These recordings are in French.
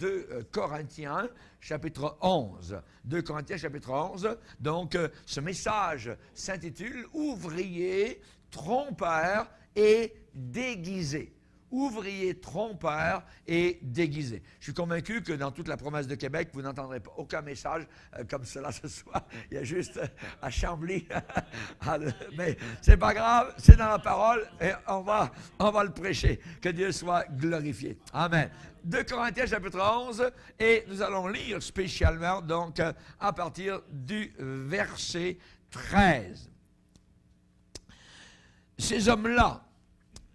2 Corinthiens, chapitre 11. 2 Corinthiens, chapitre 11. Donc, ce message s'intitule « Ouvrier, trompeur et déguisé ». Ouvrier, trompeur et déguisé. Je suis convaincu que dans toute la province de Québec, vous n'entendrez pas aucun message comme cela ce soir. Il y a juste à Chambly. Mais c'est pas grave, c'est dans la parole et on va le prêcher. Que Dieu soit glorifié. Amen. 2 Corinthiens chapitre 11 et nous allons lire spécialement donc à partir du verset 13. Ces hommes-là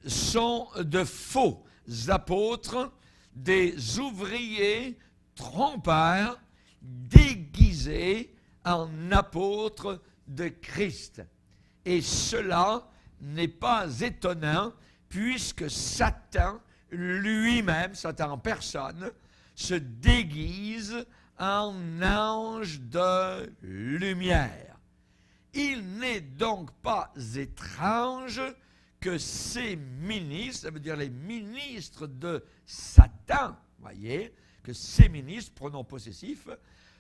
sont de faux apôtres, des ouvriers trompeurs déguisés en apôtres de Christ. Et cela n'est pas étonnant puisque Satan lui-même, Satan en personne, se déguise en ange de lumière. Il n'est donc pas étrange que ces ministres, ça veut dire les ministres de Satan, voyez, que ces ministres, pronom possessif,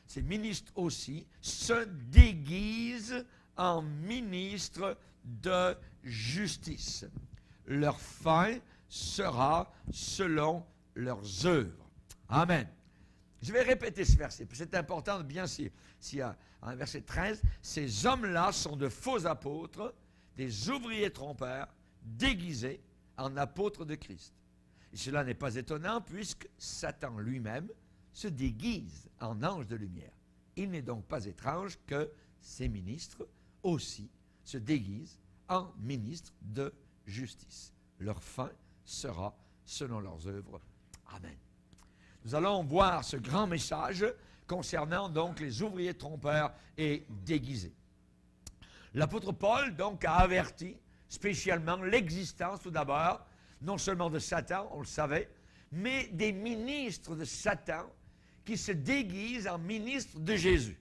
ces ministres aussi, se déguisent en ministres de justice. Leur fin sera selon leurs œuvres. Amen. Je vais répéter ce verset, c'est important de bien s'il y a un verset 13, ces hommes-là sont de faux apôtres, des ouvriers trompeurs, déguisés en apôtres de Christ. Et cela n'est pas étonnant puisque Satan lui-même se déguise en ange de lumière. Il n'est donc pas étrange que ces ministres aussi se déguisent en ministres de justice. Leur fin sera selon leurs œuvres. Amen. Nous allons voir ce grand message concernant donc les ouvriers trompeurs et déguisés. L'apôtre Paul donc a averti spécialement l'existence tout d'abord, non seulement de Satan, on le savait, mais des ministres de Satan qui se déguisent en ministres de Jésus.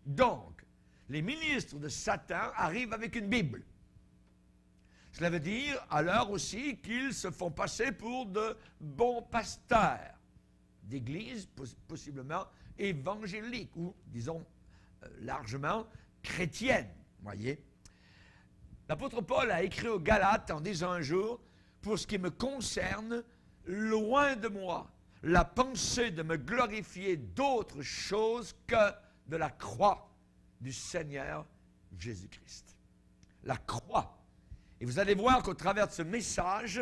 Donc, les ministres de Satan arrivent avec une Bible. Cela veut dire alors aussi qu'ils se font passer pour de bons pasteurs d'église, possiblement évangéliques, ou disons largement chrétiennes, voyez. L'apôtre Paul a écrit aux Galates en disant un jour, « Pour ce qui me concerne, loin de moi la pensée de me glorifier d'autre chose que de la croix du Seigneur Jésus-Christ. » La croix. Et vous allez voir qu'au travers de ce message,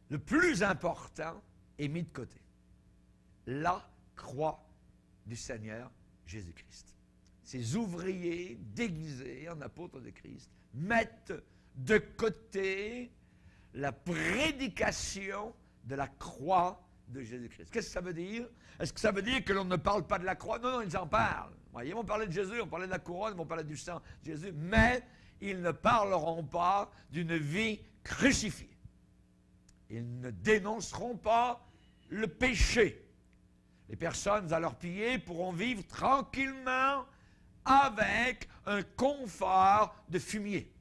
le plus important est mis de côté. La croix du Seigneur Jésus-Christ. Ces ouvriers déguisés en apôtres de Christ mettent de côté la prédication de la croix de Jésus-Christ. Qu'est-ce que ça veut dire? Est-ce que ça veut dire que l'on ne parle pas de la croix? Non, non, ils en parlent. Voyez, ils vont parler de Jésus, ils vont parler de la couronne, ils vont parler du sang de Jésus, mais ils ne parleront pas d'une vie crucifiée. Ils ne dénonceront pas le péché. Les personnes à leurs pieds pourront vivre tranquillement avec un confort de fumier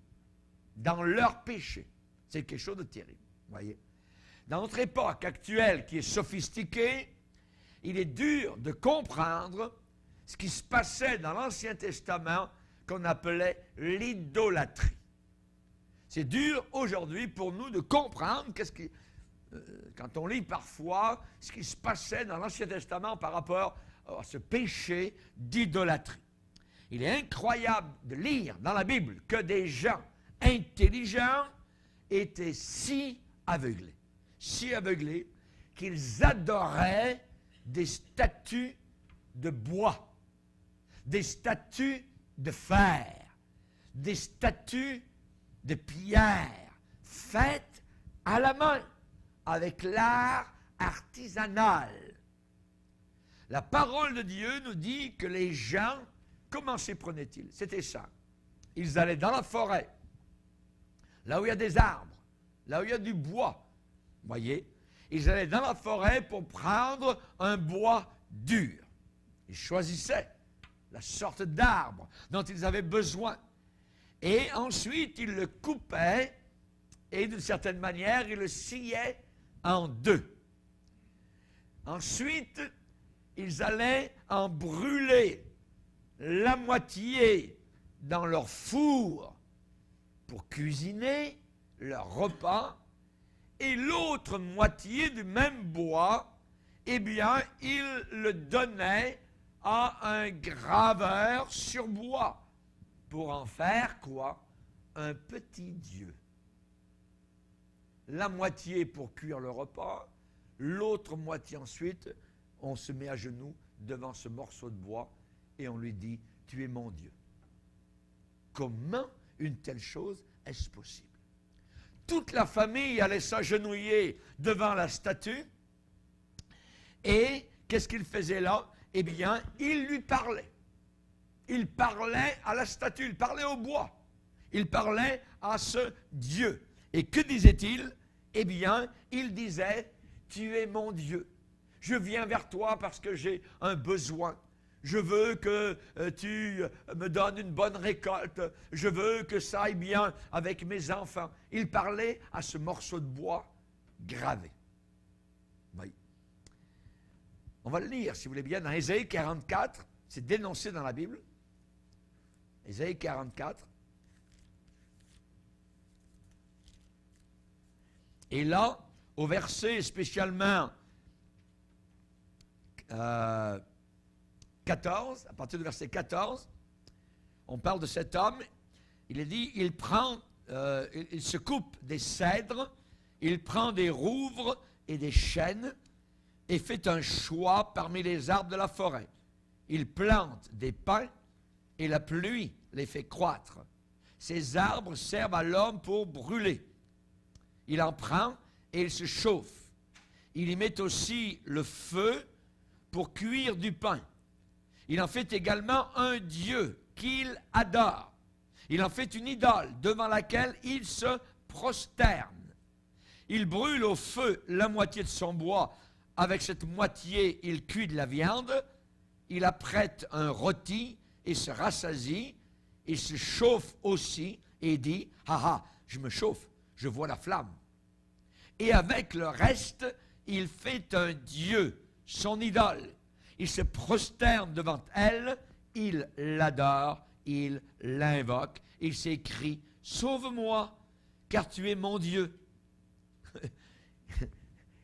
dans leur péché. C'est quelque chose de terrible, voyez. Dans notre époque actuelle qui est sophistiquée, il est dur de comprendre ce qui se passait dans l'Ancien Testament qu'on appelait l'idolâtrie. C'est dur aujourd'hui pour nous de comprendre quand on lit parfois ce qui se passait dans l'Ancien Testament par rapport à ce péché d'idolâtrie. Il est incroyable de lire dans la Bible que des gens intelligents étaient si aveuglés qu'ils adoraient des statues de bois, des statues de fer, des statues de pierre faites à la main avec l'art artisanal. La parole de Dieu nous dit que les gens, comment s'y prenaient-ils? C'était ça. Ils allaient dans la forêt, là où il y a des arbres, là où il y a du bois, voyez. Ils allaient dans la forêt pour prendre un bois dur. Ils choisissaient la sorte d'arbre dont ils avaient besoin. Et ensuite, ils le coupaient et d'une certaine manière, ils le sciaient en deux. Ensuite, ils allaient en brûler la moitié dans leur four pour cuisiner leur repas, et l'autre moitié du même bois, eh bien, ils le donnaient à un graveur sur bois pour en faire quoi? Un petit dieu. La moitié pour cuire le repas, l'autre moitié ensuite, on se met à genoux devant ce morceau de bois et on lui dit, tu es mon Dieu. Comment une telle chose est-ce possible? Toute la famille allait s'agenouiller devant la statue et qu'est-ce qu'il faisait là? Eh bien, il lui parlait. Il parlait à la statue, il parlait au bois. Il parlait à ce Dieu. Et que disait-il? Eh bien, il disait, tu es mon Dieu. Je viens vers toi parce que j'ai un besoin. Je veux que tu me donnes une bonne récolte. Je veux que ça aille bien avec mes enfants. Il parlait à ce morceau de bois gravé. Oui. On va le lire, si vous voulez bien, dans Ésaïe 44. C'est dénoncé dans la Bible. Ésaïe 44. Et là, au verset spécialement 14, à partir du verset 14, on parle de cet homme. Il est dit, il se coupe des cèdres, il prend des rouvres et des chênes et fait un choix parmi les arbres de la forêt. Il plante des pins et la pluie les fait croître. Ces arbres servent à l'homme pour brûler. Il en prend et il se chauffe. Il y met aussi le feu pour cuire du pain. Il en fait également un dieu qu'il adore. Il en fait une idole devant laquelle il se prosterne. Il brûle au feu la moitié de son bois. Avec cette moitié, il cuit de la viande. Il apprête un rôti et se rassasie. Il se chauffe aussi et dit, « Ah ah, je me chauffe, je vois la flamme. » Et avec le reste, il fait un dieu, son idole. Il se prosterne devant elle, il l'adore, il l'invoque, il s'écrie, « Sauve-moi, car tu es mon Dieu. »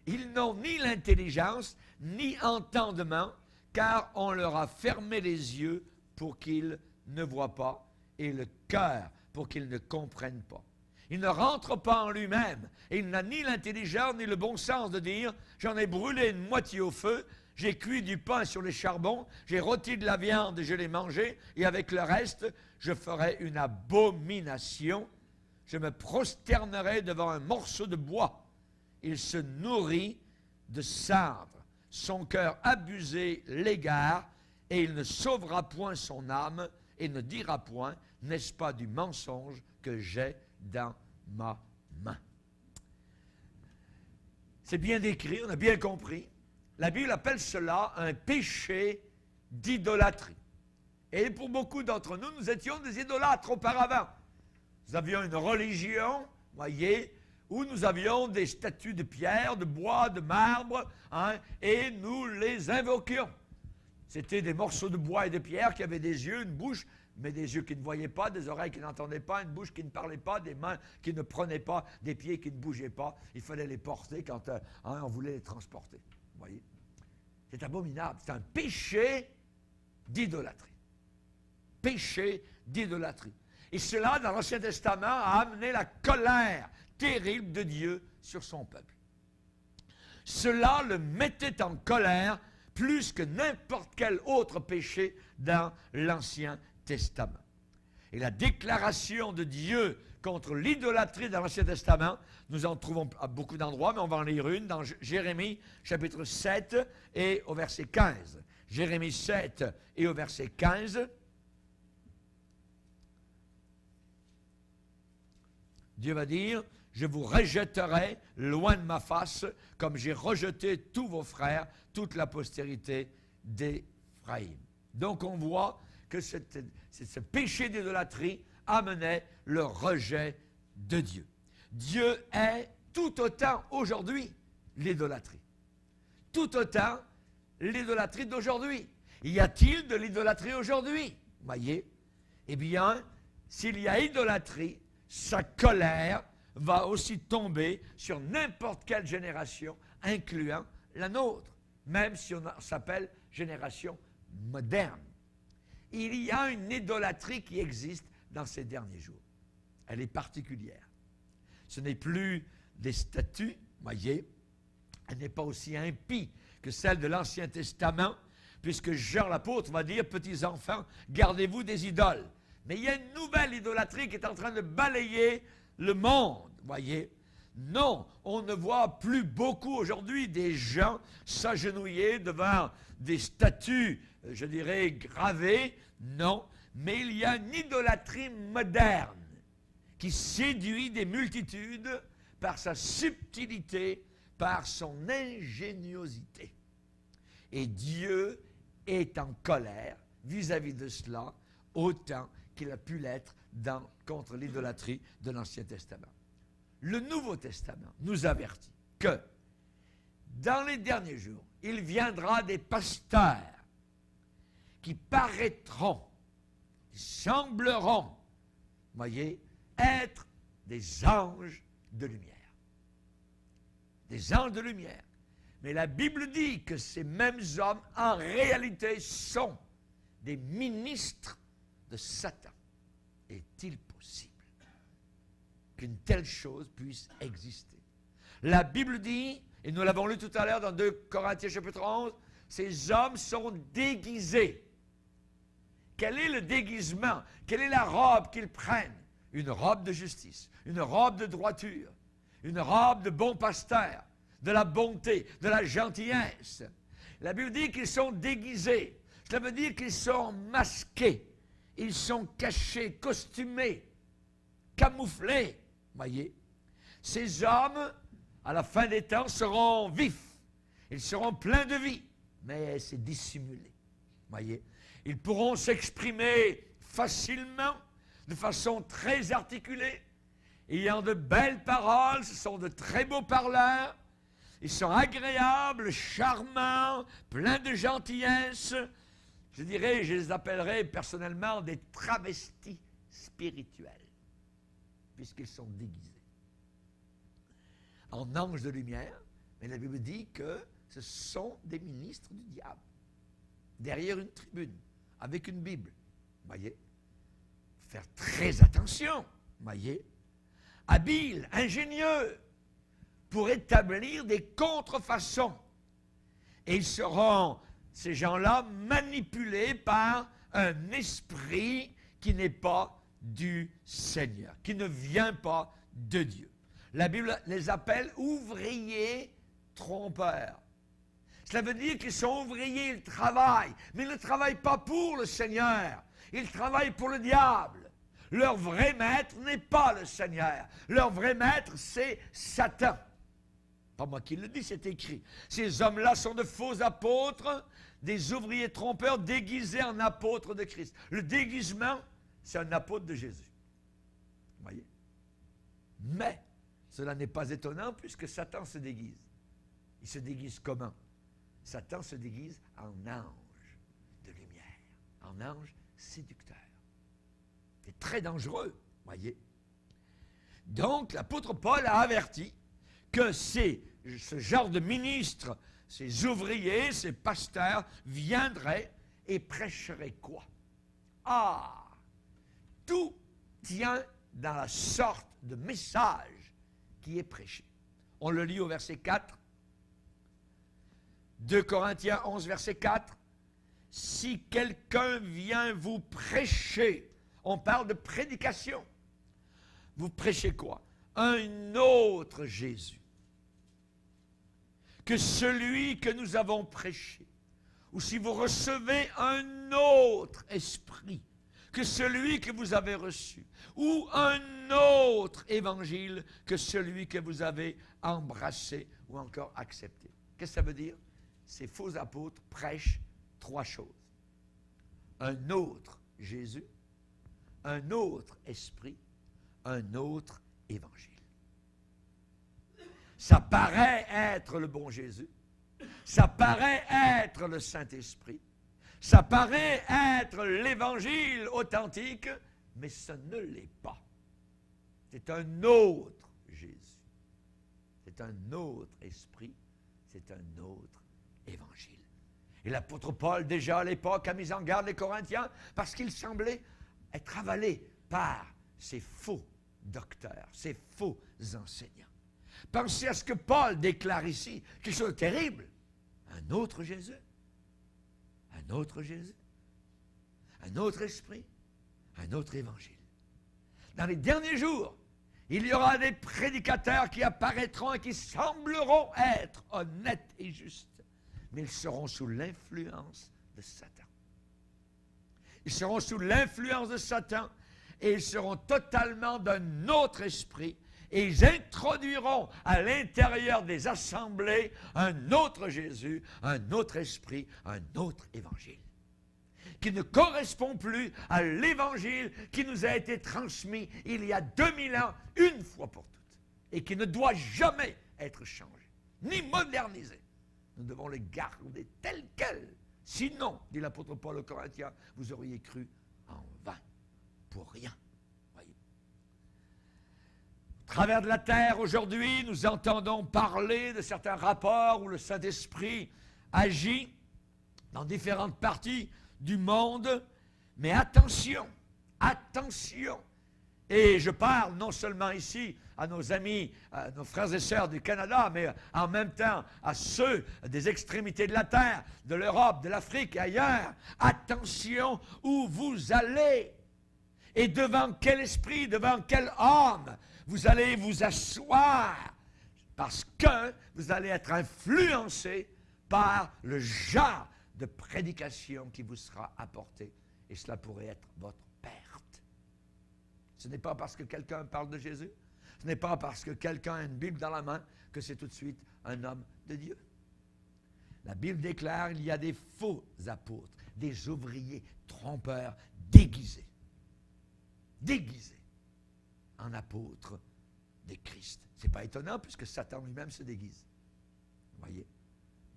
Ils n'ont ni l'intelligence, ni entendement, car on leur a fermé les yeux pour qu'ils ne voient pas, et le cœur pour qu'ils ne comprennent pas. Il ne rentre pas en lui-même, et il n'a ni l'intelligence ni le bon sens de dire, « J'en ai brûlé une moitié au feu, j'ai cuit du pain sur les charbons, j'ai rôti de la viande et je l'ai mangée, et avec le reste, je ferai une abomination. Je me prosternerai devant un morceau de bois. » Il se nourrit de cendres. Son cœur abusé l'égare, et il ne sauvera point son âme, et ne dira point, n'est-ce pas du mensonge que j'ai dans ma main. C'est bien décrit, on a bien compris. La Bible appelle cela un péché d'idolâtrie. Et pour beaucoup d'entre nous, nous étions des idolâtres auparavant. Nous avions une religion, voyez, où nous avions des statues de pierre, de bois, de marbre, et nous les invoquions. C'était des morceaux de bois et de pierre qui avaient des yeux, une bouche, mais des yeux qui ne voyaient pas, des oreilles qui n'entendaient pas, une bouche qui ne parlait pas, des mains qui ne prenaient pas, des pieds qui ne bougeaient pas. Il fallait les porter quand on voulait les transporter. Vous voyez? C'est abominable. C'est un péché d'idolâtrie. Péché d'idolâtrie. Et cela, dans l'Ancien Testament, a amené la colère terrible de Dieu sur son peuple. Cela le mettait en colère plus que n'importe quel autre péché dans l'Ancien Testament. Et la déclaration de Dieu contre l'idolâtrie dans l'Ancien Testament, nous en trouvons à beaucoup d'endroits, mais on va en lire une dans Jérémie, chapitre 7 et au verset 15. Jérémie 7 et au verset 15. Dieu va dire, « Je vous rejetterai loin de ma face, comme j'ai rejeté tous vos frères, toute la postérité d'Éphraïm. » Donc on voit que ce péché d'idolâtrie amenait le rejet de Dieu. Dieu est tout autant aujourd'hui l'idolâtrie. tout autant l'idolâtrie d'aujourd'hui. Y a-t-il de l'idolâtrie aujourd'hui? Voyez? Eh bien, s'il y a idolâtrie, sa colère va aussi tomber sur n'importe quelle génération, incluant la nôtre, même si on s'appelle génération moderne. Il y a une idolâtrie qui existe dans ces derniers jours. Elle est particulière. Ce n'est plus des statues, voyez, elle n'est pas aussi impie que celle de l'Ancien Testament, puisque Jean l'apôtre va dire, petits enfants, gardez-vous des idoles. Mais il y a une nouvelle idolâtrie qui est en train de balayer le monde, voyez. Non, on ne voit plus beaucoup aujourd'hui des gens s'agenouiller devant des statues, je dirais, gravées. Non, mais il y a une idolâtrie moderne qui séduit des multitudes par sa subtilité, par son ingéniosité. Et Dieu est en colère vis-à-vis de cela, autant qu'il a pu l'être contre l'idolâtrie de l'Ancien Testament. Le Nouveau Testament nous avertit que dans les derniers jours, il viendra des pasteurs qui paraîtront, qui sembleront, voyez, être des anges de lumière. Des anges de lumière. Mais la Bible dit que ces mêmes hommes, en réalité, sont des ministres de Satan. Est-il possible qu'une telle chose puisse exister? La Bible dit, et nous l'avons lu tout à l'heure dans 2 Corinthiens chapitre 11, ces hommes sont déguisés. Quel est le déguisement? Quelle est la robe qu'ils prennent? Une robe de justice, une robe de droiture, une robe de bon pasteur, de la bonté, de la gentillesse. La Bible dit qu'ils sont déguisés. Cela veut dire qu'ils sont masqués. Ils sont cachés, costumés, camouflés. Voyez, ces hommes, à la fin des temps, seront vifs. Ils seront pleins de vie, mais c'est dissimulé. Voyez, ils pourront s'exprimer facilement, de façon très articulée, ayant de belles paroles. Ce sont de très beaux parleurs. Ils sont agréables, charmants, pleins de gentillesse. Je dirais, je les appellerais personnellement des travestis spirituels, puisqu'ils sont déguisés en anges de lumière. Mais la Bible dit que ce sont des ministres du diable, derrière une tribune, avec une Bible. Voyez, faire très attention, voyez, habiles, ingénieux, pour établir des contrefaçons. Et ils seront, ces gens-là, manipulés par un esprit qui n'est pas du Seigneur, qui ne vient pas de Dieu. La Bible les appelle ouvriers trompeurs. Cela veut dire qu'ils sont ouvriers, ils travaillent, mais ils ne travaillent pas pour le Seigneur. Ils travaillent pour le diable. Leur vrai maître n'est pas le Seigneur. Leur vrai maître, c'est Satan. Pas moi qui le dis, c'est écrit. Ces hommes-là sont de faux apôtres, des ouvriers trompeurs déguisés en apôtres de Christ. Le déguisement, c'est un apôtre de Jésus. Vous voyez? Mais, cela n'est pas étonnant puisque Satan se déguise. Il se déguise comment? Satan se déguise en ange de lumière, en ange séducteur. C'est très dangereux, voyez. Donc, l'apôtre Paul a averti que ce genre de ministres, ces ouvriers, ces pasteurs, viendraient et prêcheraient quoi? Ah! Tout tient dans la sorte de message qui est prêché. On le lit au verset 4. 2 Corinthiens 11, verset 4. Si quelqu'un vient vous prêcher, on parle de prédication. Vous prêchez quoi? Un autre Jésus que celui que nous avons prêché. Ou si vous recevez un autre esprit que celui que vous avez reçu. Ou un autre évangile que celui que vous avez embrassé ou encore accepté. Qu'est-ce que ça veut dire? Ces faux apôtres prêchent trois choses. Un autre Jésus, un autre esprit, un autre évangile. Ça paraît être le bon Jésus, Ça paraît être le Saint-Esprit. Ça paraît être l'Évangile authentique, mais ce ne l'est pas. C'est un autre Jésus. C'est un autre esprit. C'est un autre Évangile. Et l'apôtre Paul, déjà à l'époque, a mis en garde les Corinthiens parce qu'il semblait être avalé par ces faux docteurs, ces faux enseignants. Pensez à ce que Paul déclare ici, quelque chose de terrible. Un autre Jésus, un autre Jésus, un autre esprit, un autre évangile. Dans les derniers jours, il y aura des prédicateurs qui apparaîtront et qui sembleront être honnêtes et justes, mais ils seront sous l'influence de Satan. Ils seront sous l'influence de Satan et ils seront totalement d'un autre esprit. Et ils introduiront à l'intérieur des assemblées un autre Jésus, un autre esprit, un autre évangile, qui ne correspond plus à l'évangile qui nous a été transmis il y a 2000 ans, une fois pour toutes, et qui ne doit jamais être changé, ni modernisé. Nous devons le garder tel quel. Sinon, dit l'apôtre Paul aux Corinthiens, vous auriez cru en vain, pour rien. Au travers de la terre, aujourd'hui, nous entendons parler de certains rapports où le Saint-Esprit agit dans différentes parties du monde. Mais attention, attention. Et je parle non seulement ici à nos amis, à nos frères et sœurs du Canada, mais en même temps à ceux des extrémités de la terre, de l'Europe, de l'Afrique et ailleurs. Attention où vous allez et devant quel esprit, devant quel homme vous allez vous asseoir, parce que vous allez être influencé par le genre de prédication qui vous sera apporté, et cela pourrait être votre perte. Ce n'est pas parce que quelqu'un parle de Jésus, ce n'est pas parce que quelqu'un a une Bible dans la main que c'est tout de suite un homme de Dieu. La Bible déclare qu'il y a des faux apôtres, des ouvriers trompeurs déguisés en apôtres de Christ. Ce n'est pas étonnant puisque Satan lui-même se déguise. Vous voyez?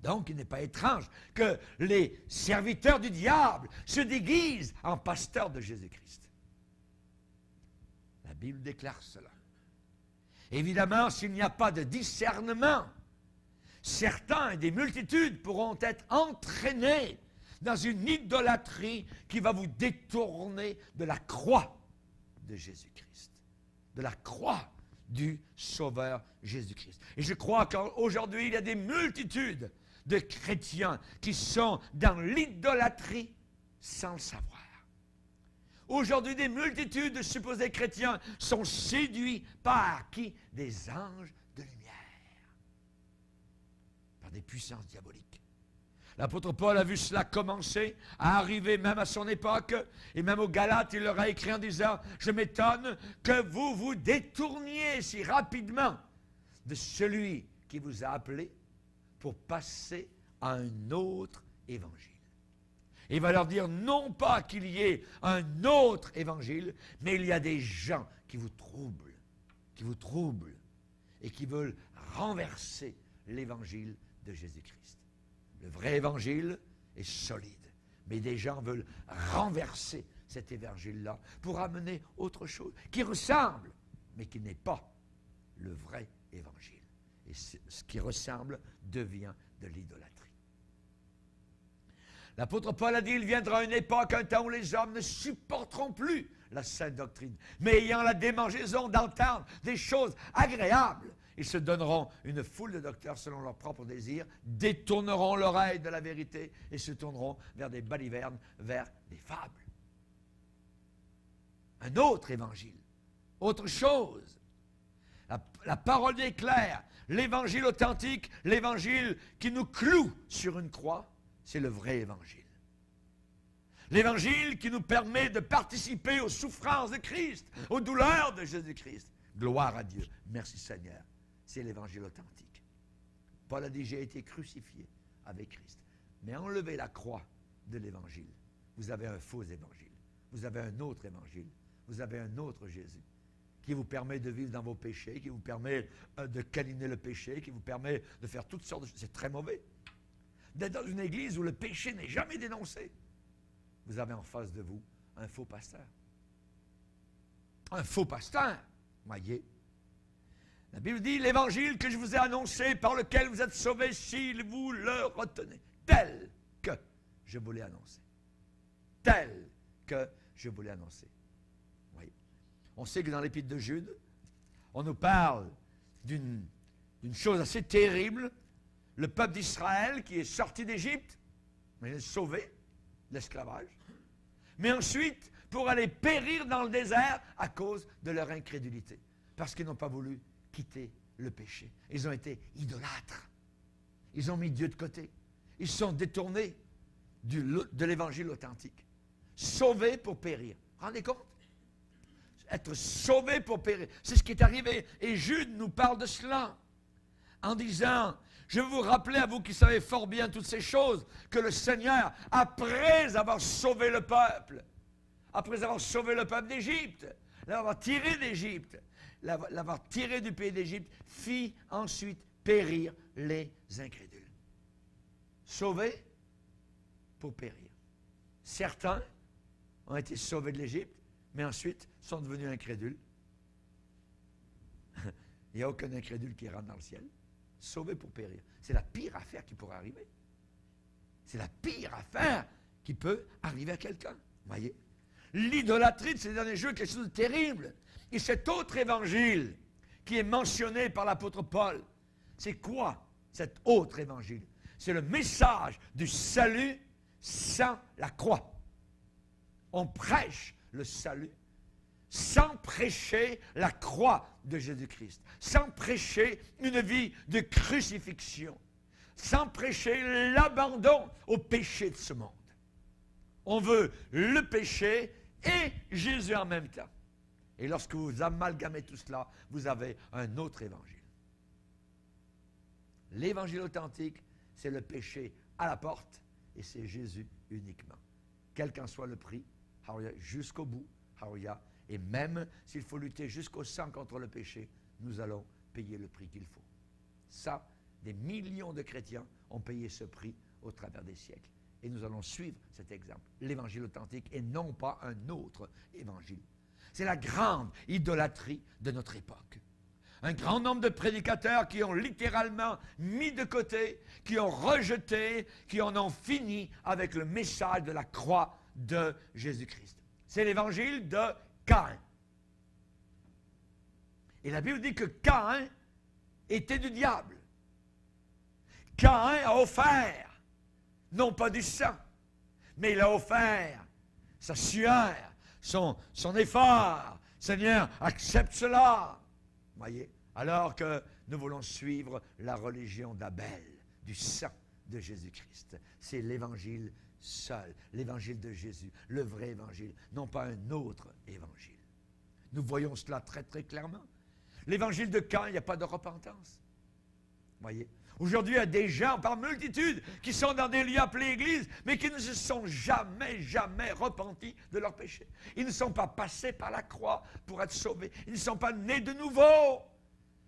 Donc, il n'est pas étrange que les serviteurs du diable se déguisent en pasteurs de Jésus-Christ. La Bible déclare cela. Évidemment, s'il n'y a pas de discernement, certains et des multitudes pourront être entraînés dans une idolâtrie qui va vous détourner de la croix de Jésus-Christ, de la croix du Sauveur Jésus-Christ. Et je crois qu'aujourd'hui, il y a des multitudes de chrétiens qui sont dans l'idolâtrie sans le savoir. Aujourd'hui, des multitudes de supposés chrétiens sont séduits par qui? Des anges de lumière, par des puissances diaboliques. L'apôtre Paul a vu cela commencer, à arriver même à son époque, et même aux Galates, il leur a écrit en disant « Je m'étonne que vous vous détourniez si rapidement de celui qui vous a appelé pour passer à un autre évangile. » Et il va leur dire non pas qu'il y ait un autre évangile, mais il y a des gens qui vous troublent et qui veulent renverser l'évangile de Jésus-Christ. Le vrai évangile est solide, mais des gens veulent renverser cet évangile-là pour amener autre chose qui ressemble, mais qui n'est pas le vrai évangile. Et ce qui ressemble devient de l'idolâtrie. L'apôtre Paul a dit, il viendra une époque, un temps où les hommes ne supporteront plus la sainte doctrine, mais ayant la démangeaison d'entendre des choses agréables, ils se donneront une foule de docteurs selon leurs propres désirs, détourneront l'oreille de la vérité et se tourneront vers des balivernes, vers des fables. Un autre évangile, autre chose. La parole est claire, l'évangile authentique, l'évangile qui nous cloue sur une croix, c'est le vrai évangile. L'évangile qui nous permet de participer aux souffrances de Christ, aux douleurs de Jésus-Christ. Gloire à Dieu. Merci Seigneur. C'est l'évangile authentique. Paul a dit, j'ai été crucifié avec Christ. Mais enlevez la croix de l'évangile. Vous avez un faux évangile. Vous avez un autre évangile. Vous avez un autre Jésus qui vous permet de vivre dans vos péchés, qui vous permet de câliner le péché, qui vous permet de faire toutes sortes de choses. C'est très mauvais. d'être dans une église où le péché n'est jamais dénoncé. Vous avez en face de vous un faux pasteur. Un faux pasteur, voyez. La Bible dit, l'évangile que je vous ai annoncé, par lequel vous êtes sauvés, si vous le retenez, tel que je vous l'ai annoncé. Tel que je vous l'ai annoncé. Voyez. On sait que dans l'Épître de Jude, on nous parle d'une chose assez terrible. Le peuple d'Israël qui est sorti d'Égypte, mais est sauvé de l'esclavage. Mais ensuite, pour aller périr dans le désert à cause de leur incrédulité. Parce qu'ils n'ont pas voulu quitter le péché. Ils ont été idolâtres. Ils ont mis Dieu de côté. Ils se sont détournés de l'évangile authentique. Sauvés pour périr. Rendez compte? Être sauvés pour périr. C'est ce qui est arrivé. Et Jude nous parle de cela. En disant, je veux vous rappeler à vous qui savez fort bien toutes ces choses, que le Seigneur, après avoir sauvé le peuple d'Égypte, l'avoir tiré d'Égypte, l'avoir tiré du pays d'Égypte, fit ensuite périr les incrédules. Sauvés pour périr. Certains ont été sauvés de l'Égypte, mais ensuite sont devenus incrédules. Il n'y a aucun incrédule qui rentre dans le ciel. Sauvés pour périr. C'est la pire affaire qui pourrait arriver. C'est la pire affaire qui peut arriver à quelqu'un. Voyez? L'idolâtrie de ces derniers jours est quelque chose de terrible. Et cet autre évangile qui est mentionné par l'apôtre Paul, c'est quoi cet autre évangile? C'est le message du salut sans la croix. On prêche le salut sans prêcher la croix de Jésus-Christ, sans prêcher une vie de crucifixion, sans prêcher l'abandon au péché de ce monde. On veut le péché et Jésus en même temps. Et lorsque vous amalgamez tout cela, vous avez un autre évangile. L'évangile authentique, c'est le péché à la porte et c'est Jésus uniquement. Quel qu'en soit le prix, jusqu'au bout, et même s'il faut lutter jusqu'au sang contre le péché, nous allons payer le prix qu'il faut. Ça, des millions de chrétiens ont payé ce prix au travers des siècles. Et nous allons suivre cet exemple, l'évangile authentique, et non pas un autre évangile. C'est la grande idolâtrie de notre époque. Un grand nombre de prédicateurs qui ont littéralement mis de côté, qui ont rejeté, qui en ont fini avec le message de la croix de Jésus-Christ. C'est l'évangile de Caïn. Et la Bible dit que Caïn était du diable. Caïn a offert, non pas du sang, mais il a offert sa sueur, son effort. Seigneur, accepte cela. Voyez, alors que nous voulons suivre la religion d'Abel, du sang de Jésus-Christ. C'est l'évangile seul, l'évangile de Jésus, le vrai évangile, non pas un autre évangile. Nous voyons cela très très clairement. L'évangile de Caïn, il n'y a pas de repentance. Voyez, aujourd'hui, il y a des gens par multitude qui sont dans des lieux appelés églises, mais qui ne se sont jamais repentis de leurs péchés. Ils ne sont pas passés par la croix pour être sauvés. Ils ne sont pas nés de nouveau.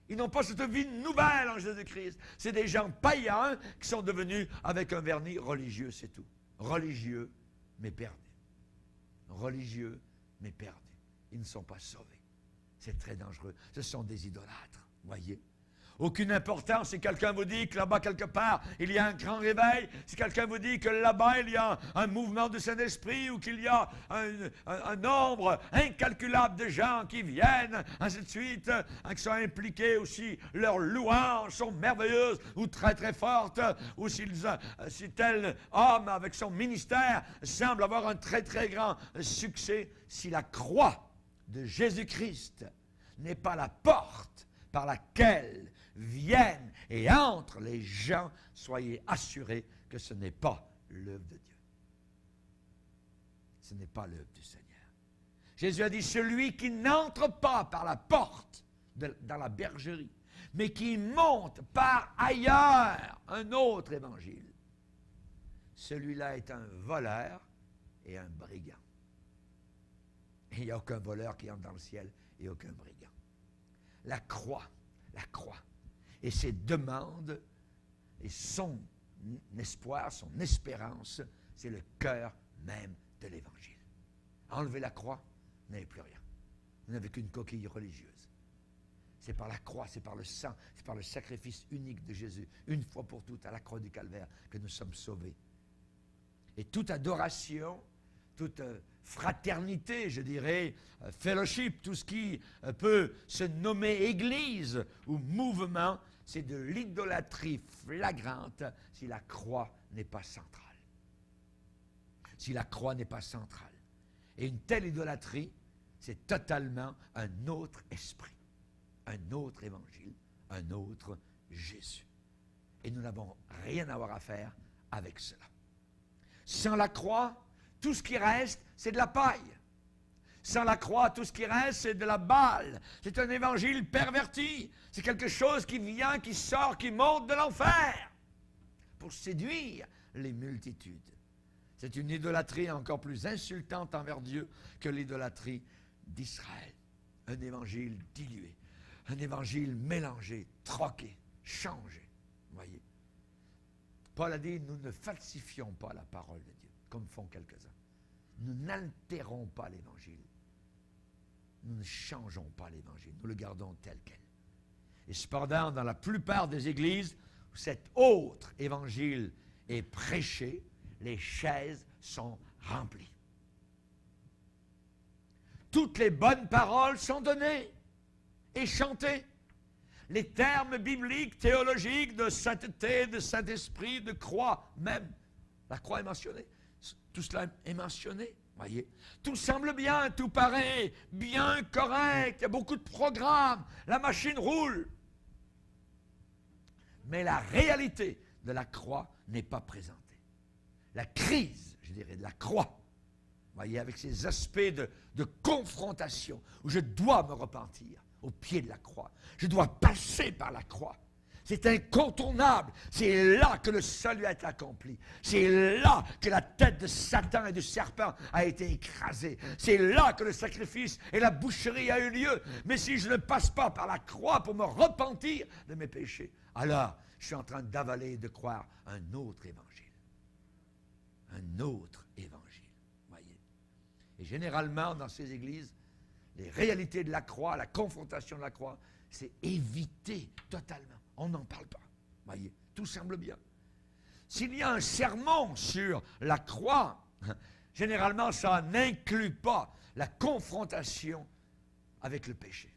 Ils n'ont pas cette vie nouvelle en Jésus-Christ. C'est des gens païens qui sont devenus avec un vernis religieux, c'est tout. Religieux, mais perdus. Religieux, mais perdus. Ils ne sont pas sauvés. C'est très dangereux. Ce sont des idolâtres, voyez. Aucune importance si quelqu'un vous dit que là-bas, quelque part, il y a un grand réveil, si quelqu'un vous dit que là-bas, il y a un mouvement du Saint-Esprit ou qu'il y a un nombre incalculable de gens qui viennent, ainsi de suite, qui sont impliqués aussi, leurs louanges sont merveilleuses ou très très fortes, ou si tel homme avec son ministère semble avoir un très très grand succès, si la croix de Jésus-Christ n'est pas la porte par laquelle viennent et entrent les gens, soyez assurés que ce n'est pas l'œuvre de Dieu. Ce n'est pas l'œuvre du Seigneur. Jésus a dit, celui qui n'entre pas par la porte dans la bergerie, mais qui monte par ailleurs, un autre évangile, celui-là est un voleur et un brigand. Et il n'y a aucun voleur qui entre dans le ciel et aucun brigand. La croix, et ses demandes et son espoir, son espérance, c'est le cœur même de l'Évangile. Enlevez la croix, vous n'avez plus rien. Vous n'avez qu'une coquille religieuse. C'est par la croix, c'est par le sang, c'est par le sacrifice unique de Jésus, une fois pour toutes, à la croix du Calvaire, que nous sommes sauvés. Et toute adoration, toute fraternité, je dirais, fellowship, tout ce qui peut se nommer église ou mouvement, c'est de l'idolâtrie flagrante si la croix n'est pas centrale. Si la croix n'est pas centrale. Et une telle idolâtrie, c'est totalement un autre esprit, un autre évangile, un autre Jésus. Et nous n'avons rien à avoir à faire avec cela. Sans la croix, tout ce qui reste, c'est de la paille. Sans la croix, tout ce qui reste, c'est de la balle. C'est un évangile perverti. C'est quelque chose qui vient, qui sort, qui monte de l'enfer pour séduire les multitudes. C'est une idolâtrie encore plus insultante envers Dieu que l'idolâtrie d'Israël. Un évangile dilué, un évangile mélangé, troqué, changé. Voyez. Paul a dit, nous ne falsifions pas la parole de Dieu, comme font quelques-uns. Nous n'altérons pas l'évangile. Nous ne changeons pas l'évangile. Nous le gardons tel quel. Et cependant, dans la plupart des églises où cet autre évangile est prêché, les chaises sont remplies. Toutes les bonnes paroles sont données et chantées. Les termes bibliques, théologiques, de sainteté, de Saint-Esprit, de croix, même. La croix est mentionnée. Tout cela est mentionné. Voyez. Tout semble bien, tout paraît bien correct. Il y a beaucoup de programmes. La machine roule. Mais la réalité de la croix n'est pas présentée. La crise, je dirais, de la croix, voyez, avec ces aspects de confrontation, où je dois me repentir au pied de la croix. Je dois passer par la croix. C'est incontournable. C'est là que le salut a été accompli. C'est là que la tête de Satan et du serpent a été écrasée. C'est là que le sacrifice et la boucherie a eu lieu. Mais si je ne passe pas par la croix pour me repentir de mes péchés, alors je suis en train d'avaler et de croire un autre évangile. Un autre évangile. Voyez. Et généralement, dans ces églises, les réalités de la croix, la confrontation de la croix, c'est évité totalement. On n'en parle pas. Voyez, tout semble bien. S'il y a un sermon sur la croix, généralement, ça n'inclut pas la confrontation avec le péché.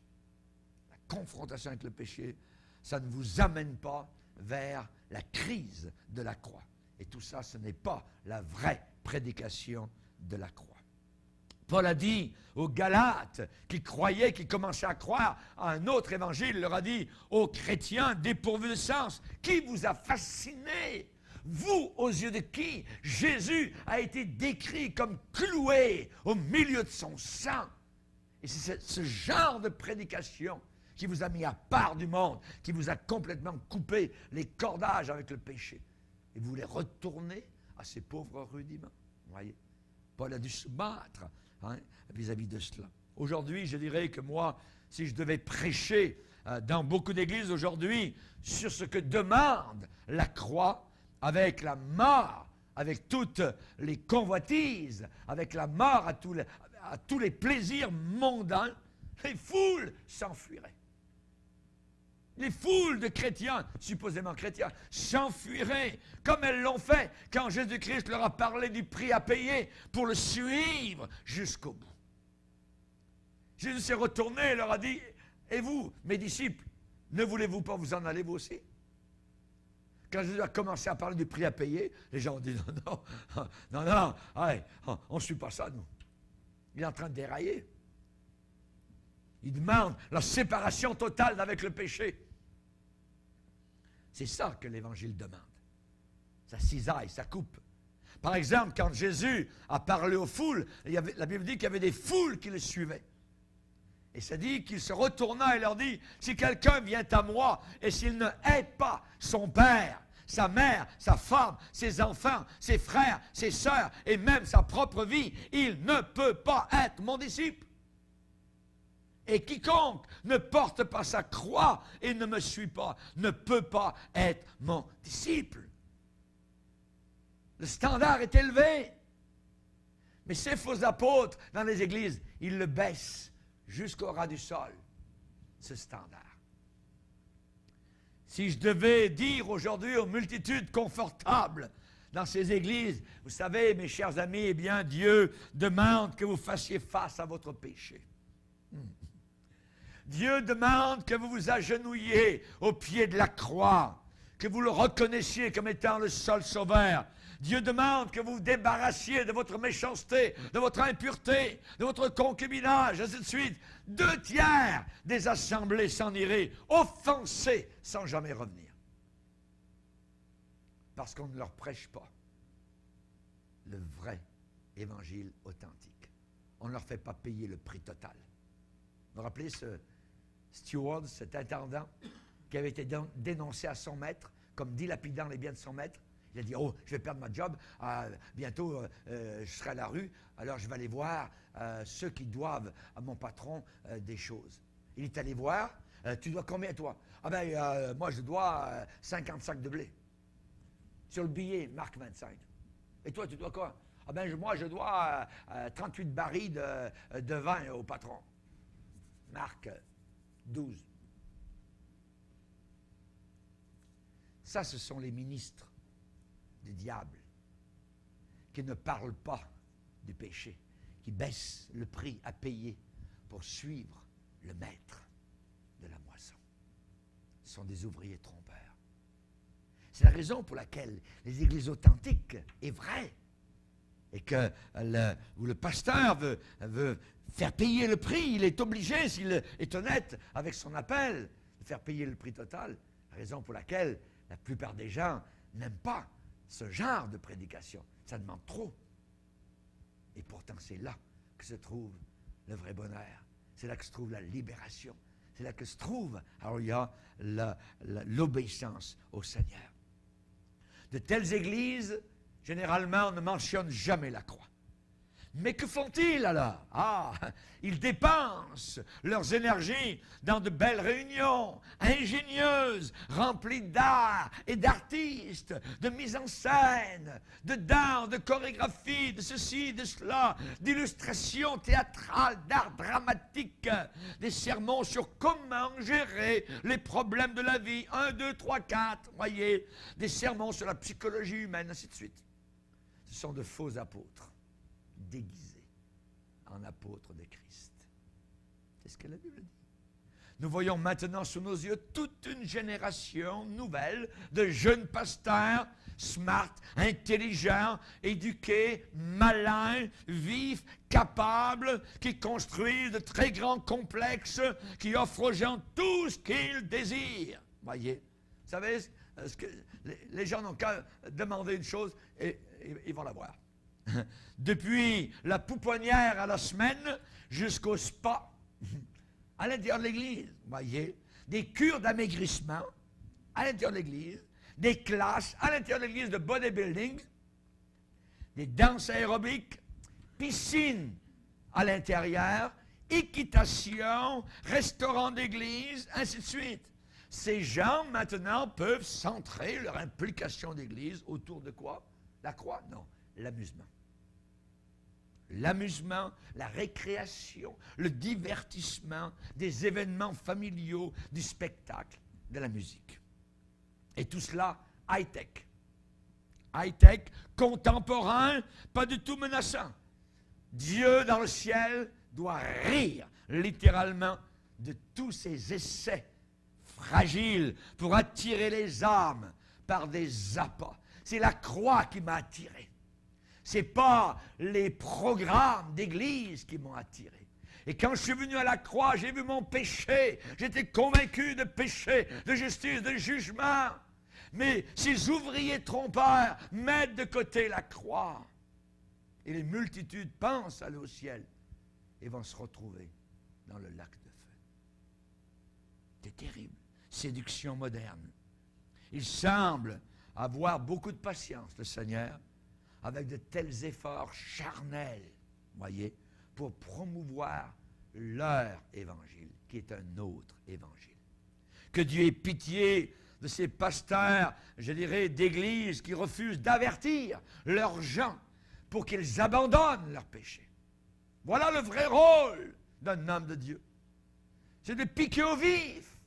La confrontation avec le péché, ça ne vous amène pas vers la crise de la croix. Et tout ça, ce n'est pas la vraie prédication de la croix. Paul a dit aux Galates qui croyaient, qui commençaient à croire à un autre évangile, il leur a dit aux chrétiens dépourvus de sens, qui vous a fasciné? Vous, aux yeux de qui Jésus a été décrit comme cloué au milieu de son sang. Et c'est ce genre de prédication qui vous a mis à part du monde, qui vous a complètement coupé les cordages avec le péché. Et vous voulez retourner à ces pauvres rudiments. Vous voyez, Paul a dû se battre vis-à-vis de cela. Aujourd'hui, je dirais que moi, si je devais prêcher dans beaucoup d'églises aujourd'hui sur ce que demande la croix, avec la mort, avec toutes les convoitises, avec la mort à tous les plaisirs mondains, les foules s'enfuiraient. Les foules de chrétiens, supposément chrétiens, s'enfuiraient, comme elles l'ont fait quand Jésus-Christ leur a parlé du prix à payer pour le suivre jusqu'au bout. Jésus s'est retourné et leur a dit, « Et vous, mes disciples, ne voulez-vous pas vous en aller vous aussi ?» Quand Jésus a commencé à parler du prix à payer, les gens ont dit, « Non, allez, on ne suit pas ça, nous. » Il est en train de dérailler. Il demande la séparation totale avec le péché. C'est ça que l'Évangile demande. Ça cisaille, ça coupe. Par exemple, quand Jésus a parlé aux foules, la Bible dit qu'il y avait des foules qui le suivaient. Et ça dit qu'il se retourna et leur dit, si quelqu'un vient à moi et s'il ne aide pas son père, sa mère, sa femme, ses enfants, ses frères, ses sœurs et même sa propre vie, il ne peut pas être mon disciple. Et quiconque ne porte pas sa croix et ne me suit pas, ne peut pas être mon disciple. Le standard est élevé. Mais ces faux apôtres, dans les églises, ils le baissent jusqu'au ras du sol, ce standard. Si je devais dire aujourd'hui aux multitudes confortables dans ces églises, vous savez, mes chers amis, eh bien, Dieu demande que vous fassiez face à votre péché. Dieu demande que vous vous agenouilliez au pied de la croix, que vous le reconnaissiez comme étant le seul sauveur. Dieu demande que vous vous débarrassiez de votre méchanceté, de votre impureté, de votre concubinage, ainsi de suite. 2/3 des assemblées s'en iraient, offensées sans jamais revenir. Parce qu'on ne leur prêche pas le vrai évangile authentique. On ne leur fait pas payer le prix total. Vous vous rappelez ce steward, cet intendant, qui avait été dénoncé à son maître comme dilapidant les biens de son maître? Il a dit, oh, je vais perdre ma job, bientôt je serai à la rue, alors je vais aller voir ceux qui doivent à mon patron des choses. Il est allé voir, tu dois combien toi? Ah ben, moi je dois 50 sacs de blé. Sur le billet, marque 25. Et toi, tu dois quoi? Ah ben, moi je dois 38 barils de vin au patron. Marque 12. Ça, ce sont les ministres du diable, qui ne parlent pas du péché, qui baissent le prix à payer pour suivre le maître de la moisson. Ce sont des ouvriers trompeurs. C'est la raison pour laquelle les églises authentiques est vrai et que où le pasteur veut faire payer le prix, il est obligé, s'il est honnête avec son appel, de faire payer le prix total. La raison pour laquelle la plupart des gens n'aiment pas ce genre de prédication. Ça demande trop. Et pourtant, c'est là que se trouve le vrai bonheur. C'est là que se trouve la libération. C'est là que se trouve, alors il y a l'obéissance au Seigneur. De telles églises, généralement, on ne mentionne jamais la croix. Mais que font-ils alors? Ah, ils dépensent leurs énergies dans de belles réunions ingénieuses, remplies d'art et d'artistes, de mise en scène, de danse, de chorégraphie, de ceci, de cela, d'illustrations théâtrales, d'art dramatique, des sermons sur comment gérer les problèmes de la vie, 1, 2, 3, 4, voyez, des sermons sur la psychologie humaine, ainsi de suite. Ce sont de faux apôtres, déguisés en apôtres de Christ. C'est ce que la Bible dit. Nous voyons maintenant sous nos yeux toute une génération nouvelle de jeunes pasteurs smart, intelligents, éduqués, malins, vifs, capables, qui construisent de très grands complexes, qui offrent aux gens tout ce qu'ils désirent. Voyez, vous savez, les gens n'ont qu'à demander une chose et ils vont l'avoir. Depuis la pouponnière à la semaine jusqu'au spa à l'intérieur de l'Église, voyez, des cures d'amaigrissement à l'intérieur de l'Église, des classes à l'intérieur de l'Église de bodybuilding, des danses aérobiques, piscines à l'intérieur, équitation, restaurant d'église, ainsi de suite. Ces gens maintenant peuvent centrer leur implication d'église autour de quoi? La croix? Non, l'amusement. L'amusement, la récréation, le divertissement, des événements familiaux, du spectacle, de la musique. Et tout cela high-tech. High-tech, contemporain, pas du tout menaçant. Dieu dans le ciel doit rire littéralement de tous ces essais fragiles pour attirer les âmes par des appâts. C'est la croix qui m'a attiré. Ce n'est pas les programmes d'église qui m'ont attiré. Et quand je suis venu à la croix, j'ai vu mon péché. J'étais convaincu de péché, de justice, de jugement. Mais ces ouvriers trompeurs mettent de côté la croix. Et les multitudes pensent aller au ciel et vont se retrouver dans le lac de feu. C'est terrible. Séduction moderne. Il semble avoir beaucoup de patience, le Seigneur, avec de tels efforts charnels, voyez, pour promouvoir leur évangile, qui est un autre évangile. Que Dieu ait pitié de ces pasteurs, je dirais, d'église qui refusent d'avertir leurs gens pour qu'ils abandonnent leurs péchés. Voilà le vrai rôle d'un homme de Dieu. C'est de piquer au vif,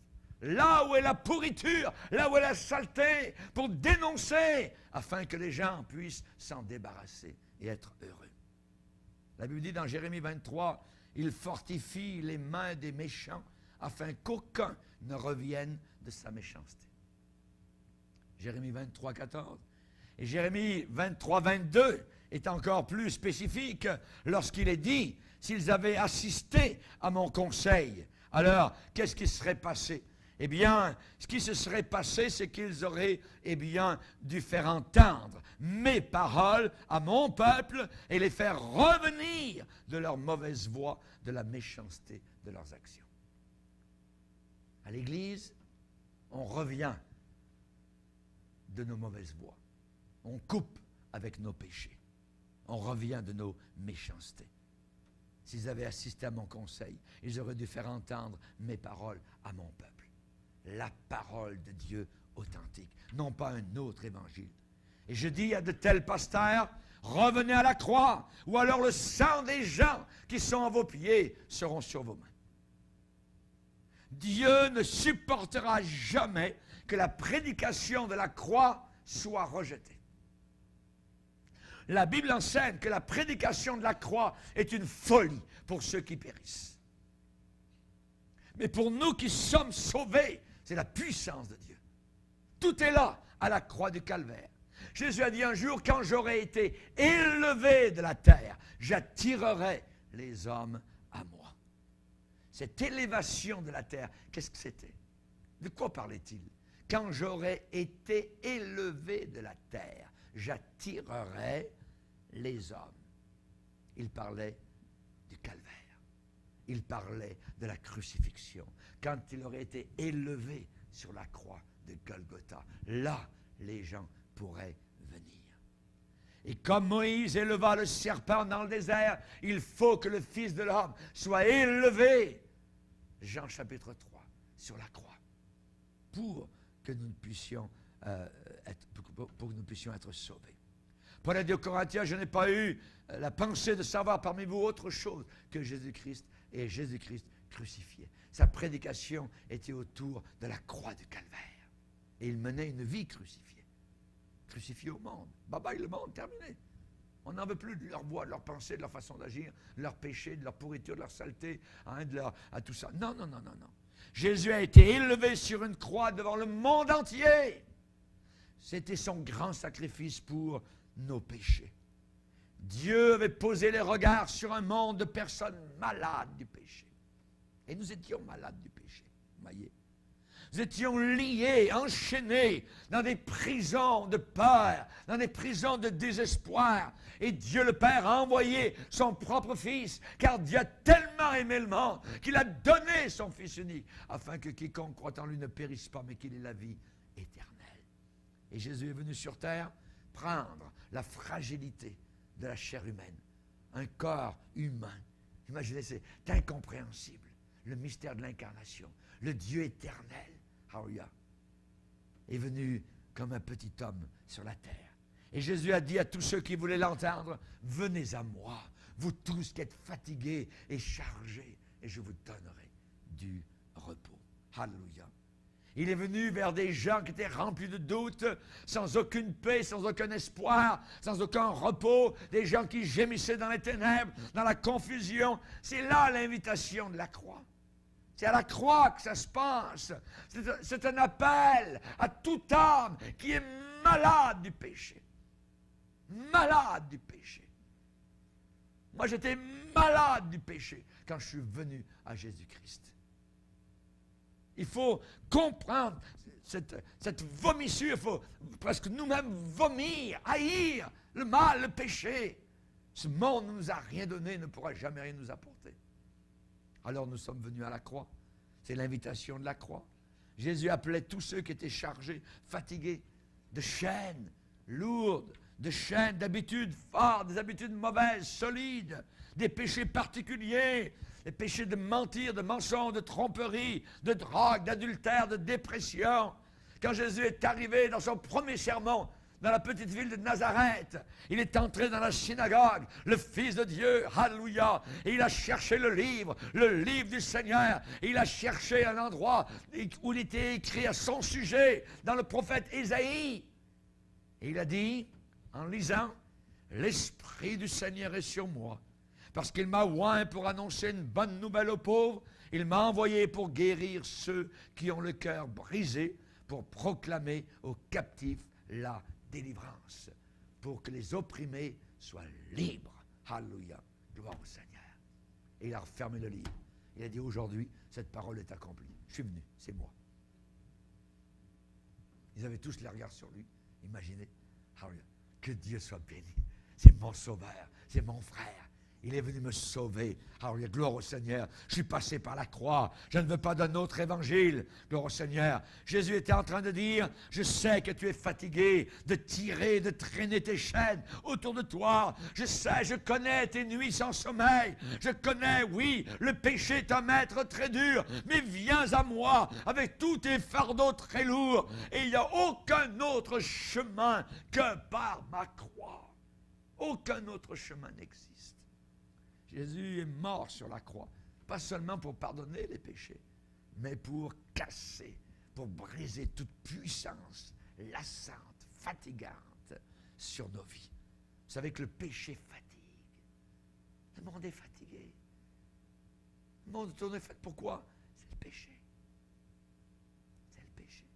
là où est la pourriture, là où est la saleté, pour dénoncer, afin que les gens puissent s'en débarrasser et être heureux. La Bible dit dans Jérémie 23, « Il fortifie les mains des méchants, afin qu'aucun ne revienne de sa méchanceté. » Jérémie 23, 14. Et Jérémie 23, 22 est encore plus spécifique lorsqu'il est dit, s'ils avaient assisté à mon conseil, alors qu'est-ce qui serait passé? Eh bien, ce qui se serait passé, c'est qu'ils auraient, dû faire entendre mes paroles à mon peuple et les faire revenir de leur mauvaise voie, de la méchanceté de leurs actions. À l'Église, on revient de nos mauvaises voies. On coupe avec nos péchés. On revient de nos méchancetés. S'ils avaient assisté à mon conseil, ils auraient dû faire entendre mes paroles à mon peuple. La parole de Dieu authentique, non pas un autre évangile. Et je dis à de tels pasteurs, revenez à la croix, ou alors le sang des gens qui sont à vos pieds seront sur vos mains. Dieu ne supportera jamais que la prédication de la croix soit rejetée. La Bible enseigne que la prédication de la croix est une folie pour ceux qui périssent. Mais pour nous qui sommes sauvés, c'est la puissance de Dieu. Tout est là, à la croix du Calvaire. Jésus a dit un jour, quand j'aurai été élevé de la terre, j'attirerai les hommes à moi. Cette élévation de la terre, qu'est-ce que c'était? De quoi parlait-il? Quand j'aurai été élevé de la terre, j'attirerai les hommes. Il parlait du Calvaire. Il parlait de la crucifixion. Quand il aurait été élevé sur la croix de Golgotha, là, les gens pourraient venir. Et comme Moïse éleva le serpent dans le désert, il faut que le Fils de l'homme soit élevé. Jean chapitre 3, sur la croix, pour que nous puissions être sauvés. Paul a dit aux Corinthiens, je n'ai pas eu la pensée de savoir parmi vous autre chose que Jésus-Christ et Jésus-Christ crucifié. Sa prédication était autour de la croix du Calvaire. Et il menait une vie crucifiée. Crucifié au monde. Bye bye le monde, terminé. On n'en veut plus de leur voix, de leur pensée, de leur façon d'agir, de leur péché, de leur pourriture, de leur saleté, à tout ça. Non, non, non, non, non. Jésus a été élevé sur une croix devant le monde entier. C'était son grand sacrifice pour nos péchés. Dieu avait posé les regards sur un monde de personnes malades du péché. Et nous étions malades du péché, vous voyez. Nous étions liés, enchaînés dans des prisons de peur, dans des prisons de désespoir. Et Dieu le Père a envoyé son propre Fils, car Dieu a tellement aimé le monde qu'il a donné son Fils unique, afin que quiconque croit en lui ne périsse pas, mais qu'il ait la vie éternelle. Et Jésus est venu sur terre prendre la fragilité de la chair humaine, un corps humain. Imaginez, c'est incompréhensible. Le mystère de l'incarnation, le Dieu éternel, Hallelujah, est venu comme un petit homme sur la terre. Et Jésus a dit à tous ceux qui voulaient l'entendre, venez à moi, vous tous qui êtes fatigués et chargés, et je vous donnerai du repos. Hallelujah. Il est venu vers des gens qui étaient remplis de doutes, sans aucune paix, sans aucun espoir, sans aucun repos, des gens qui gémissaient dans les ténèbres, dans la confusion. C'est là l'invitation de la croix. C'est à la croix que ça se passe. C'est un appel à toute âme qui est malade du péché. Malade du péché. Moi, j'étais malade du péché quand je suis venu à Jésus-Christ. Il faut comprendre cette vomissure. Il faut presque nous-mêmes vomir, haïr le mal, le péché. Ce monde ne nous a rien donné, ne pourra jamais rien nous apporter. Alors nous sommes venus à la croix. C'est l'invitation de la croix. Jésus appelait tous ceux qui étaient chargés, fatigués, de chaînes lourdes, de chaînes, d'habitudes fortes, des habitudes mauvaises, solides, des péchés particuliers, des péchés de mentir, de mensonge, de tromperie, de drogue, d'adultère, de dépression. Quand Jésus est arrivé dans son premier sermon, dans la petite ville de Nazareth, il est entré dans la synagogue, le Fils de Dieu, alléluia, et il a cherché le livre du Seigneur, et il a cherché un endroit où il était écrit à son sujet, dans le prophète Ésaïe. Et il a dit, en lisant, « L'Esprit du Seigneur est sur moi, parce qu'il m'a oint pour annoncer une bonne nouvelle aux pauvres, il m'a envoyé pour guérir ceux qui ont le cœur brisé, pour proclamer aux captifs la délivrance, pour que les opprimés soient libres. » Alléluia. Gloire au Seigneur. Et il a refermé le livre. Il a dit, aujourd'hui, cette parole est accomplie. Je suis venu, c'est moi. Ils avaient tous les regards sur lui. Imaginez. Alléluia. Que Dieu soit béni. C'est mon sauveur, c'est mon frère. Il est venu me sauver. Alléluia, gloire au Seigneur. Je suis passé par la croix. Je ne veux pas d'un autre évangile. Gloire au Seigneur. Jésus était en train de dire, je sais que tu es fatigué de tirer, de traîner tes chaînes autour de toi. Je sais, je connais tes nuits sans sommeil. Je connais, oui, le péché est un maître très dur. Mais viens à moi avec tous tes fardeaux très lourds. Et il n'y a aucun autre chemin que par ma croix. Aucun autre chemin n'existe. Jésus est mort sur la croix, pas seulement pour pardonner les péchés, mais pour casser, pour briser toute puissance lassante, fatigante sur nos vies. Vous savez que le péché fatigue. Le monde est fatigué. Le monde tourne est fait. Pourquoi? C'est le péché. C'est le péché.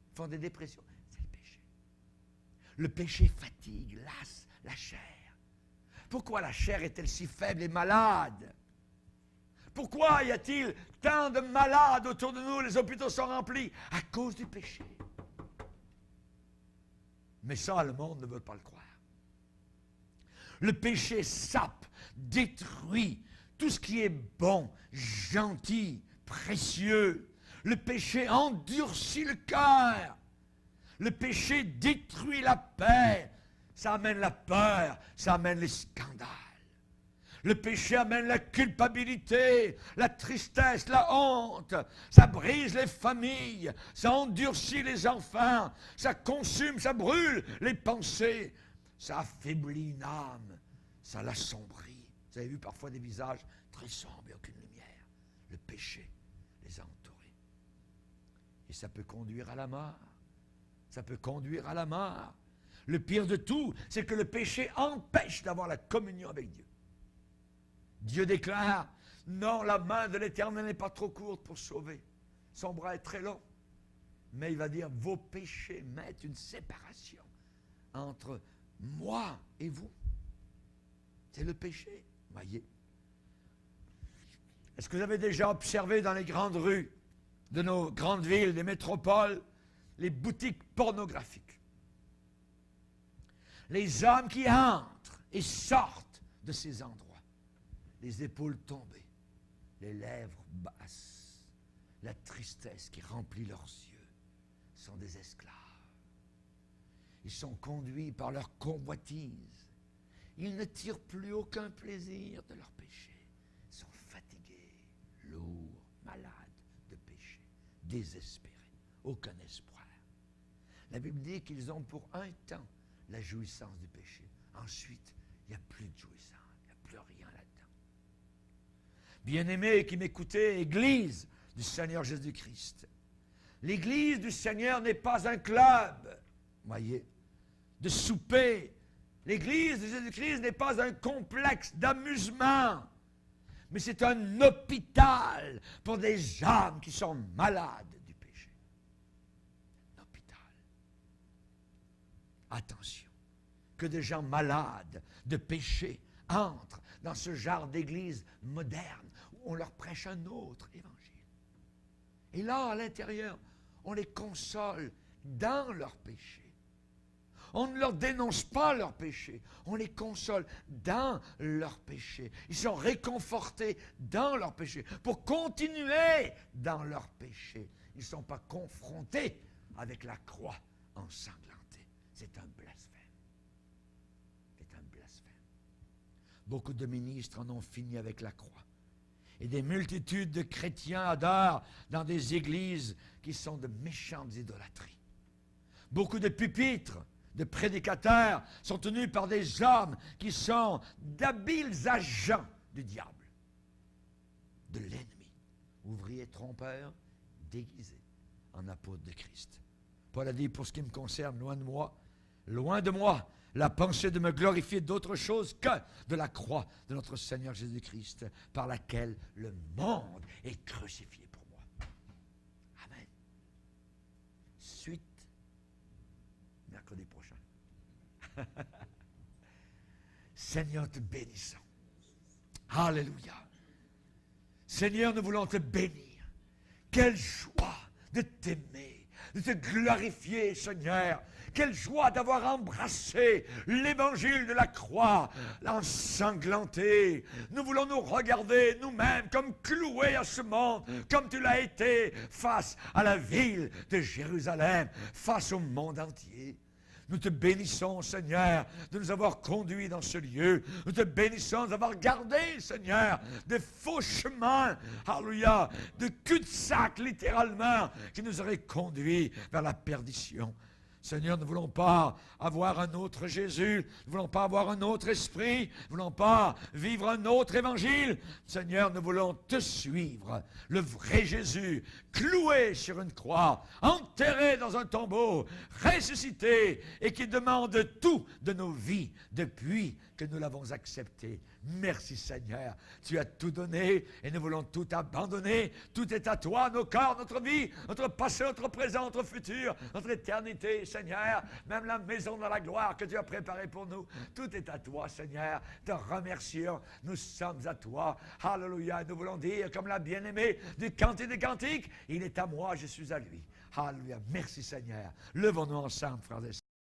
Ils font des dépressions. C'est le péché. Le péché fatigue, lasse la chair. Pourquoi la chair est-elle si faible et malade? Pourquoi y a-t-il tant de malades autour de nous? Les hôpitaux sont remplis à cause du péché. Mais ça, le monde ne veut pas le croire. Le péché sape, détruit tout ce qui est bon, gentil, précieux. Le péché endurcit le cœur. Le péché détruit la paix. Ça amène la peur, ça amène les scandales. Le péché amène la culpabilité, la tristesse, la honte. Ça brise les familles, ça endurcit les enfants, ça consume, ça brûle les pensées. Ça affaiblit une âme, ça l'assombrit. Vous avez vu parfois des visages très sombres et aucune lumière. Le péché les a entourés. Et ça peut conduire à la mort. Ça peut conduire à la mort. Le pire de tout, c'est que le péché empêche d'avoir la communion avec Dieu. Dieu déclare, non, la main de l'Éternel n'est pas trop courte pour sauver. Son bras est très long. Mais il va dire, vos péchés mettent une séparation entre moi et vous. C'est le péché, voyez. Est-ce que vous avez déjà observé dans les grandes rues de nos grandes villes, des métropoles, les boutiques pornographiques? Les hommes qui entrent et sortent de ces endroits, les épaules tombées, les lèvres basses, la tristesse qui remplit leurs yeux, sont des esclaves. Ils sont conduits par leur convoitise. Ils ne tirent plus aucun plaisir de leur péché. Ils sont fatigués, lourds, malades de péché, désespérés, aucun espoir. La Bible dit qu'ils ont pour un temps la jouissance du péché. Ensuite, il n'y a plus de jouissance, il n'y a plus rien là-dedans. Bien-aimés qui m'écoutez, Église du Seigneur Jésus-Christ. L'Église du Seigneur n'est pas un club, voyez, de souper. L'Église de Jésus-Christ n'est pas un complexe d'amusement, mais c'est un hôpital pour des âmes qui sont malades du péché. Un hôpital. Attention, que des gens malades de péché entrent dans ce genre d'église moderne où on leur prêche un autre évangile. Et là, à l'intérieur, on les console dans leur péché. On ne leur dénonce pas leur péché, on les console dans leur péché. Ils sont réconfortés dans leur péché pour continuer dans leur péché. Ils ne sont pas confrontés avec la croix ensanglantée. C'est un blasphème. C'est un blasphème. Beaucoup de ministres en ont fini avec la croix. Et des multitudes de chrétiens adorent dans des églises qui sont de méchantes idolâtries. Beaucoup de pupitres, de prédicateurs sont tenus par des hommes qui sont d'habiles agents du diable, de l'ennemi, ouvriers trompeurs déguisés en apôtres de Christ. Paul a dit, pour ce qui me concerne, loin de moi, la pensée de me glorifier d'autre chose que de la croix de notre Seigneur Jésus-Christ, par laquelle le monde est crucifié pour moi. Amen. Suite, mercredi prochain. Seigneur, te bénissons. Alléluia. Seigneur, nous voulons te bénir. Quelle joie de t'aimer, de te glorifier, Seigneur. Quelle joie d'avoir embrassé l'évangile de la croix, ensanglanté. Nous voulons nous regarder nous-mêmes comme cloués à ce monde, comme tu l'as été face à la ville de Jérusalem, face au monde entier. Nous te bénissons, Seigneur, de nous avoir conduits dans ce lieu. Nous te bénissons d'avoir gardé, Seigneur, de faux chemins, alléluia, de cul-de-sac, littéralement, qui nous auraient conduits vers la perdition. Seigneur, nous ne voulons pas avoir un autre Jésus, nous ne voulons pas avoir un autre esprit, nous ne voulons pas vivre un autre évangile. Seigneur, nous voulons te suivre, le vrai Jésus, cloué sur une croix, enterré dans un tombeau, ressuscité et qui demande tout de nos vies depuis que nous l'avons accepté. Merci Seigneur, tu as tout donné et nous voulons tout abandonner. Tout est à toi, nos corps, notre vie, notre passé, notre présent, notre futur, notre éternité, Seigneur. Même la maison dans la gloire que tu as préparée pour nous. Tout est à toi, Seigneur. Te remercions, nous sommes à toi. Alléluia, nous voulons dire comme la bien-aimée du Cantique des Cantiques, il est à moi, je suis à lui. Alléluia, merci Seigneur. Levons-nous ensemble, frères et sœurs.